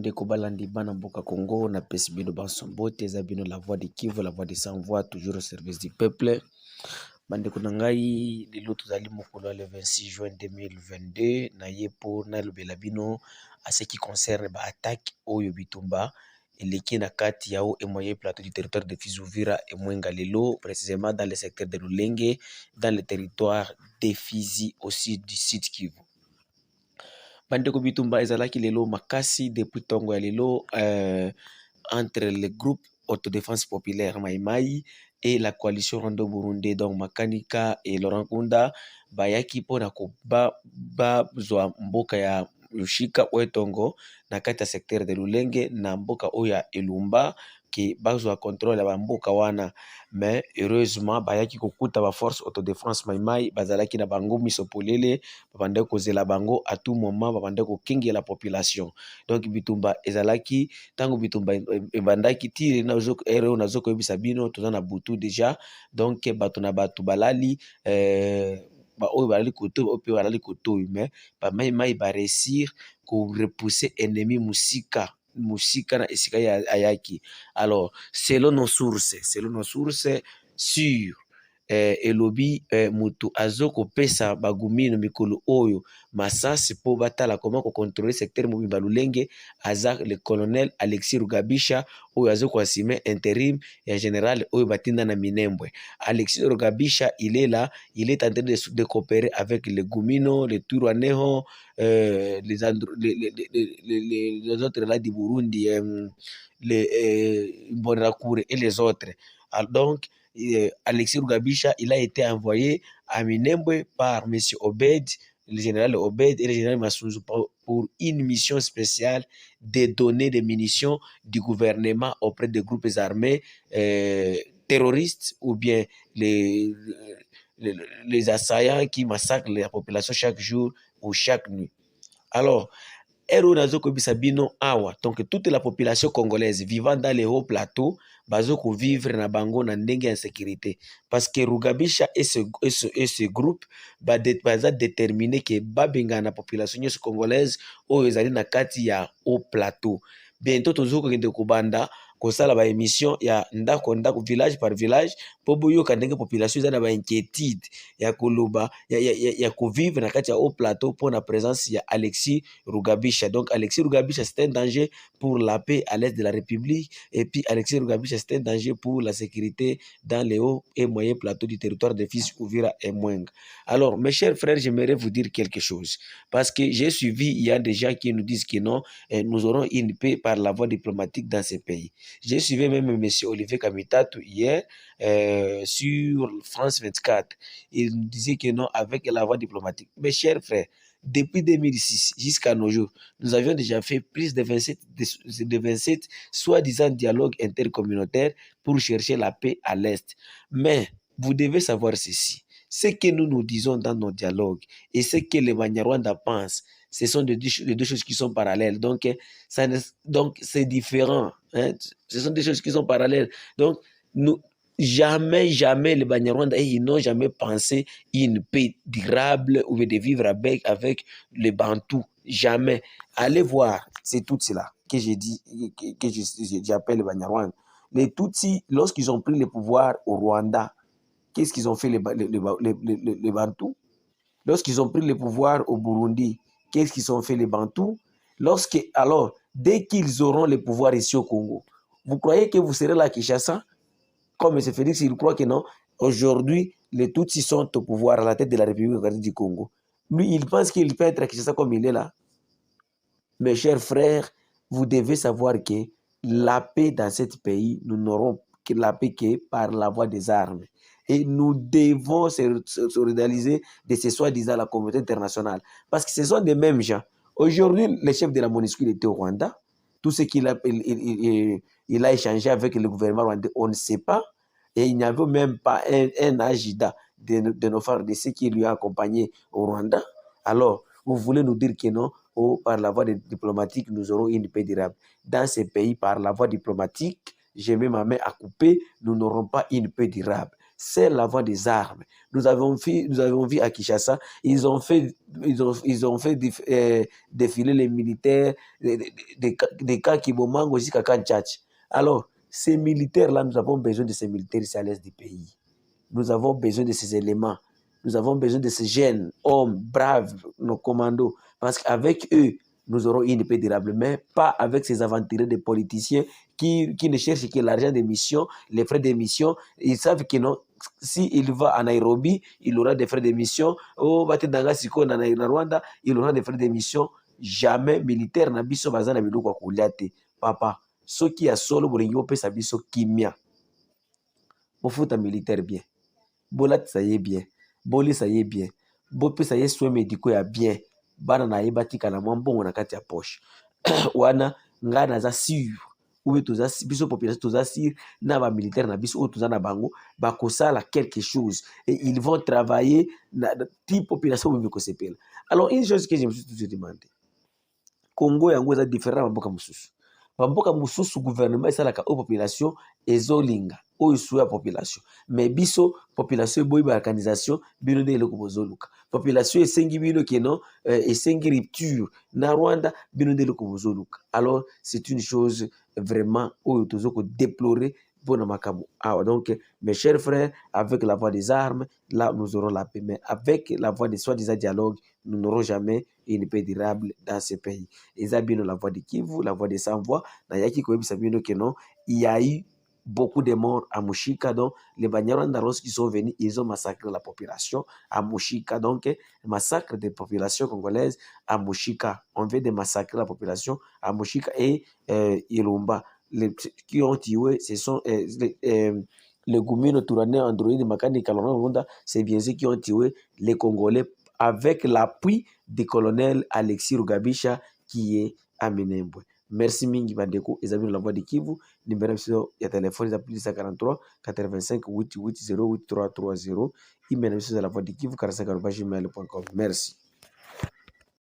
bandeko balandi bana mboka Congo na pesi bino bansombote eza bino la voix de Kivu, la voix de sans voix, toujours au service du peuple. Bandeko na ngai lelo tozali mokolo le 26 juin 2022 na ye po na lobela bino à ce qui concerne ba attaque oyo bitumba eleki na kati ya et moyen plateau du territoire de Fizi-Uvira et Mwenga lelo, précisément dans le secteur de Lulenge, dans le territoire de Fizi aussi du sud Kivu. Bandeko bitumba ezalaki lelo makasi depuis tongo ya lelo entre le groupe autodéfense populaire Maïmaï et la coalition Rwanda Burundi, donc Makanika et Laurent Kunda bayaki pona ko ba zwa mboka ya Lushika Oetongo na kati ya secteur de Lulenge na mboka oya Elumba ki bazwa contrôle ya mboka wana, mais heureusement bayaki kokuta ba force autodéfense Maïmaï bazalaki na bango misopolele babande kozela bango à tout moment babande ko kingi la population. Donc bitumba ezalaki tango bitumba ebandaki tire na zoko ero na zoko yebisa bino toza na butu déjà, donc bato na bato balali ba oyo balali koto ope balali koto, mais ba Maïmaï ba réussir ko repousser ennemi musika na esika ya ayaki. Alors selon nos sources sur elobi mutu azoko pesa bagumino mikolo oyo masasi po batala comment ko contrôler secteur mobimba Lulenge aza le colonel Alexis Rugabisha oyo azoko assumer intérim ya général oyo batinda na Minembwe. Alexis Rugabisha il est là, il est en train de coopérer avec les Gumino, les Turwaneho, les autres là du Burundi, les Mbonerakure et les autres. Alors, donc Alexis Rugabisha, il a été envoyé à Minembwe par M. Obed, le général Obed et le général Masunzu pour une mission spéciale de donner des munitions du gouvernement auprès des groupes armés terroristes ou bien les assaillants qui massacrent la population chaque jour ou chaque nuit. Alors, donc toute la population congolaise vivant dans les hauts plateaux bazoko vivre na bango na ndenge en sécurité, parce que Rugabisha et ce groupe baza déterminé que babenga na population congolaise oyo ezali na kati ya haut plateau. Bientôt tozoko kende kubanda kosala ba émission ya ndako village par village po boyoka ndenge population eza na ba inquiétude ya koloba ya vivre na kati ya haut plateau pour la présence ya Alexis Rugabisha. Donc Alexis Rugabisha c'est un danger pour la paix à l'est de la République, et puis Alexis Rugabisha c'est un danger pour la sécurité dans les hauts et moyens plateaux du territoire de Fizi-Uvira et Mwenga. Alors mes chers frères, j'aimerais vous dire quelque chose, parce que j'ai suivi, il y a des gens qui nous disent que non, nous aurons une paix par la voie diplomatique dans ces pays. J'ai suivi même M. Olivier Kamitatu hier sur France 24. Il nous disait que non, avec la voie diplomatique. Mes chers frères, depuis 2006 jusqu'à nos jours, nous avions déjà fait plus de 27 soi-disant dialogues intercommunautaires pour chercher la paix à l'Est. Mais vous devez savoir ceci. Ce que nous disons dans nos dialogues et ce que les Banyarwanda pensent, ce sont les deux choses qui sont parallèles. Donc, c'est différent. Hein? Ce sont des choses qui sont parallèles. Donc, jamais les Banyarwanda, ils n'ont jamais pensé une paix durable ou de vivre avec les Bantous. Jamais. Allez voir, c'est tout cela que j'ai dit, que j'appelle les Banyarwanda. Les Tutsis, lorsqu'ils ont pris le pouvoir au Rwanda, qu'est-ce qu'ils ont fait les Bantous? Lorsqu'ils ont pris le pouvoir au Burundi, qu'est-ce qu'ils ont fait les Bantous? Alors, dès qu'ils auront le pouvoir ici au Congo, vous croyez que vous serez là à Kinshasa? Comme M. Félix, il croit que non. Aujourd'hui, les Tutsis sont au pouvoir à la tête de la République du Congo. Lui, il pense qu'il peut être à Kinshasa comme il est là. Mes chers frères, vous devez savoir que la paix dans ce pays, nous n'aurons que la paix que par la voie des armes. Et nous devons se réaliser de ce soi-disant la communauté internationale. Parce que ce sont des mêmes gens. Aujourd'hui, le chef de la MONUSCO était au Rwanda. Tout ce qu'il a, il a échangé avec le gouvernement rwandais, on ne sait pas. Et il n'y avait même pas un agida de nos frères de ceux qui lui a accompagné au Rwanda. Alors, vous voulez nous dire que non, par la voie diplomatique, nous aurons une paix durable. Dans ces pays, par la voie diplomatique, je mets ma main à couper, nous n'aurons pas une paix durable. c'est la voie des armes. Nous avons vu à Kinshasa, ils ont fait défiler les militaires des camps Kibomango jusqu'à Kanchach. Alors, ces militaires-là, nous avons besoin de ces militaires ici à l'est du pays. Nous avons besoin de ces éléments. Nous avons besoin de ces jeunes hommes braves, nos commandos, parce qu'avec eux, nous aurons une paix durable, mais pas avec ces aventuriers de politiciens qui ne cherchent que l'argent des missions, les frais de mission. Ils savent que non, s'il va à Nairobi, il aura des frais de mission. Au Batendanga Siko na Rwanda, il aura des frais de mission. Jamais militaire na biso bazana biloko kulia te. Papa, soki ya solo bolingi opesa biso kimia. Bofuta militaire bien. Bolatisa ye bien. Bolisa ye bien. Bopesa ye soins médicaux ya bien. Bana na ye batikala mwa mbongo na kati ya poche. Wana nga naza sûr oyo biso population toza sûr na ba militaire na biso oyo toza na bango bakosala quelque chose et ils vont travailler na ti population oyo mikosepela. Alors une chose que je me suis toujours demandé, Congo yango eza différent na bamboka mosusu. Bamboka mosusu gouvernement esalaka oyo population ezolinga oyo suya population, mais biso population eboyi balkanisation bino nde eloko bozoluka. Population esengi bino keno esengi rupture na Rwanda bino nde eloko bozoluka. Alors c'est une chose vraiment oyo tozoko déplorer pour makambo. Ah, donc mes chers frères, avec la voie des armes, là nous aurons la paix, mais avec la voie des soi-disant dialogue, nous n'aurons jamais une paix durable dans ce pays. Eza bino la voie de Kivu, la voie des sans-voix, na yaki koyebisa bino que non, il y a eu beaucoup de morts à Mushika. Donc les Banyarwanda qui sont venus, ils ont massacré la population à Mushika. Donc massacre des populations congolaises à Mushika. On veut de massacrer la population à Mushika et Irumba. Les qui ont tué, ce sont les Gumino Tourané, Android, Makani, Kalonda, c'est bien ceux qui ont tué les Congolais avec l'appui du colonel Alexis Rugabisha qui est à Minembwe. Merci mingi bandeko, les amis de la voix de Kivu, numéro ya téléphone plus 43 85 88 08 330, email de la voix de Kivu 45@gmail.com. Merci.